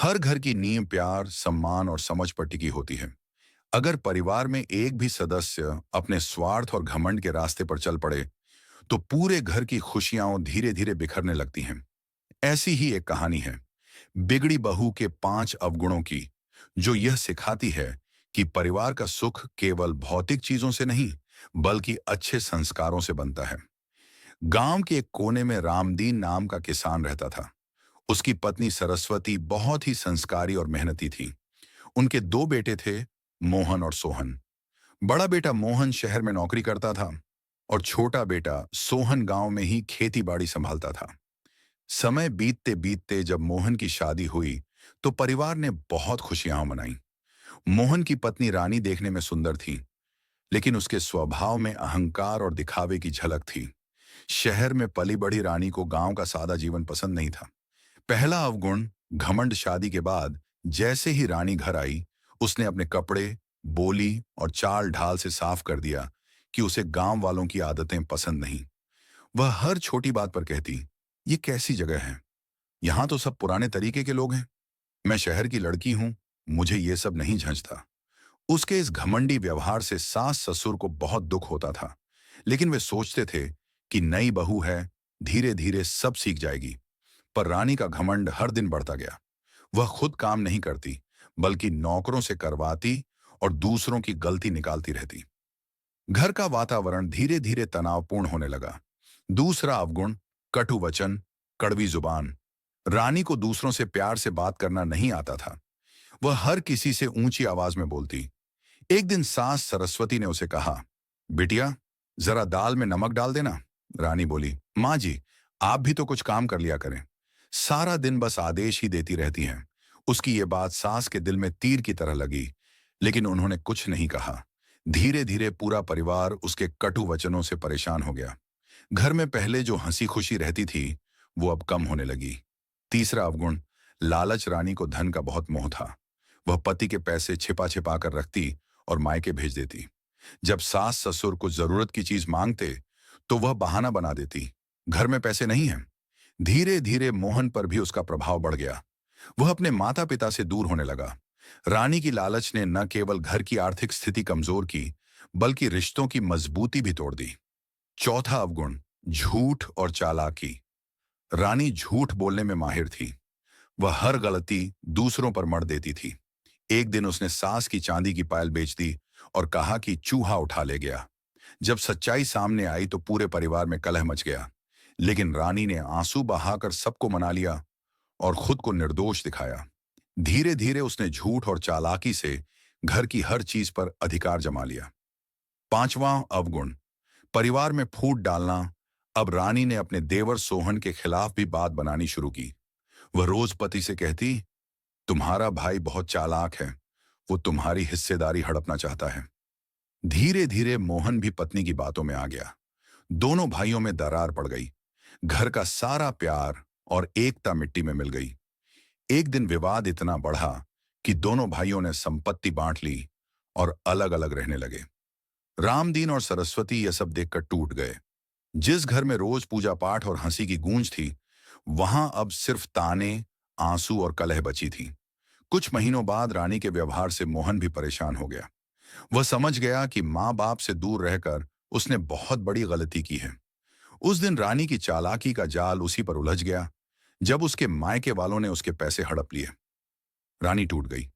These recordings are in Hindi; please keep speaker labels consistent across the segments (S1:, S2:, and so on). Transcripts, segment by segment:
S1: हर घर की नींव प्यार, सम्मान और समझ पर टिकी होती है। अगर परिवार में एक भी सदस्य अपने स्वार्थ और घमंड के रास्ते पर चल पड़े, तो पूरे घर की खुशियां धीरे धीरे बिखरने लगती हैं। ऐसी ही एक कहानी है बिगड़ी बहू के 5 अवगुणों की, जो यह सिखाती है कि परिवार का सुख केवल भौतिक चीजों से नहीं, बल्कि अच्छे संस्कारों से बनता है। गांव के एक कोने में रामदीन नाम का किसान रहता था। उसकी पत्नी सरस्वती बहुत ही संस्कारी और मेहनती थी। उनके 2 बेटे थे, मोहन और सोहन। बड़ा बेटा मोहन शहर में नौकरी करता था और छोटा बेटा सोहन गांव में ही खेती बाड़ी संभालता था। समय बीतते बीतते जब मोहन की शादी हुई, तो परिवार ने बहुत खुशियां मनाई। मोहन की पत्नी रानी देखने में सुंदर थी, लेकिन उसके स्वभाव में अहंकार और दिखावे की झलक थी। शहर में पली बढ़ी रानी को गांव का सादा जीवन पसंद नहीं था। पहला अवगुण, घमंड। शादी के बाद जैसे ही रानी घर आई, उसने अपने कपड़े, बोली और चाल ढाल से साफ कर दिया कि उसे गांव वालों की आदतें पसंद नहीं। वह हर छोटी बात पर कहती, ये कैसी जगह है, यहां तो सब पुराने तरीके के लोग हैं। मैं शहर की लड़की हूं, मुझे ये सब नहीं झंझता। उसके इस घमंडी व्यवहार से सास ससुर को बहुत दुख होता था, लेकिन वे सोचते थे कि नई बहू है, धीरे धीरे सब सीख जाएगी। पर रानी का घमंड हर दिन बढ़ता गया। वह खुद काम नहीं करती, बल्कि नौकरों से करवाती और दूसरों की गलती निकालती रहती। घर का वातावरण धीरे धीरे तनावपूर्ण होने लगा। दूसरा अवगुण, कटु वचन, कड़वी जुबान। रानी को दूसरों से प्यार से बात करना नहीं आता था। वह हर किसी से ऊंची आवाज में बोलती। एक दिन सास सरस्वती ने उसे कहा, बिटिया, जरा दाल में नमक डाल देना। रानी बोली, माँ जी, आप भी तो कुछ काम कर लिया करें, सारा दिन बस आदेश ही देती रहती हैं। उसकी ये बात सास के दिल में तीर की तरह लगी, लेकिन उन्होंने कुछ नहीं कहा। धीरे धीरे पूरा परिवार उसके कटु वचनों से परेशान हो गया। घर में पहले जो हंसी खुशी रहती थी, वो अब कम होने लगी। तीसरा अवगुण, लालच। रानी को धन का बहुत मोह था। वह पति के पैसे छिपा छिपा कर रखती और मायके भेज देती। जब सास ससुर को जरूरत की चीज मांगते, तो वह बहाना बना देती, घर में पैसे नहीं हैं। धीरे धीरे मोहन पर भी उसका प्रभाव बढ़ गया। वह अपने माता पिता से दूर होने लगा। रानी की लालच ने न केवल घर की आर्थिक स्थिति कमजोर की, बल्कि रिश्तों की मजबूती भी तोड़ दी। चौथा अवगुण, झूठ और चालाकी। रानी झूठ बोलने में माहिर थी। वह हर गलती दूसरों पर मढ़ देती थी। एक दिन उसने सास की चांदी की पायल बेच दी और कहा कि चूहा उठा ले गया। जब सच्चाई सामने आई तो पूरे परिवार में कलह मच गया, लेकिन रानी ने आंसू बहाकर सबको मना लिया और खुद को निर्दोष दिखाया। धीरे धीरे उसने झूठ और चालाकी से घर की हर चीज पर अधिकार जमा लिया। पांचवां अवगुण, परिवार में फूट डालना। अब रानी ने अपने देवर सोहन के खिलाफ भी बात बनानी शुरू की। वह रोज पति से कहती, तुम्हारा भाई बहुत चालाक है, वो तुम्हारी हिस्सेदारी हड़पना चाहता है। धीरे धीरे मोहन भी पत्नी की बातों में आ गया। दोनों भाइयों में दरार पड़ गई। घर का सारा प्यार और एकता मिट्टी में मिल गई। एक दिन विवाद इतना बढ़ा कि दोनों भाइयों ने संपत्ति बांट ली और अलग अलग रहने लगे। रामदीन और सरस्वती यह सब देखकर टूट गए। जिस घर में रोज पूजा पाठ और हंसी की गूंज थी, वहां अब सिर्फ ताने, आंसू और कलह बची थी। कुछ महीनों बाद रानी के व्यवहार से मोहन भी परेशान हो गया। वह समझ गया कि माँ बाप से दूर रहकर उसने बहुत बड़ी गलती की है। उस दिन रानी की चालाकी का जाल उसी पर उलझ गया, जब उसके मायके वालों ने उसके पैसे हड़प लिए। रानी टूट गई।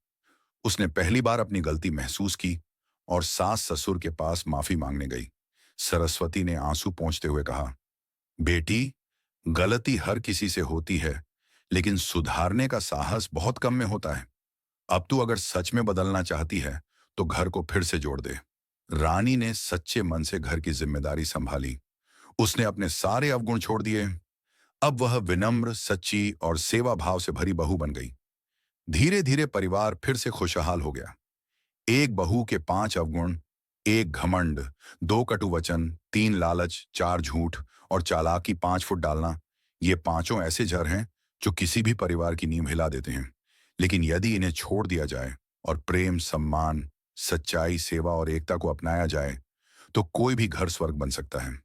S1: उसने पहली बार अपनी गलती महसूस की और सास ससुर के पास माफी मांगने गई। सरस्वती ने आंसू पोंछते हुए कहा, बेटी, गलती हर किसी से होती है, लेकिन सुधारने का साहस बहुत कम में होता है। अब तू अगर सच में बदलना चाहती है, तो घर को फिर से जोड़ दे। रानी ने सच्चे मन से घर की जिम्मेदारी संभाली। उसने अपने सारे अवगुण छोड़ दिए। अब वह विनम्र, सच्ची और सेवा भाव से भरी बहू बन गई। धीरे धीरे परिवार फिर से खुशहाल हो गया। एक बहू के 5 अवगुण, एक घमंड, 2 कटु वचन, 3 लालच, 4 झूठ और चालाकी, 5 फुट डालना, ये पांचों ऐसे जड़ हैं जो किसी भी परिवार की नींव हिला देते हैं। लेकिन यदि इन्हें छोड़ दिया जाए और प्रेम, सम्मान, सच्चाई, सेवा और एकता को अपनाया जाए, तो कोई भी घर स्वर्ग बन सकता है।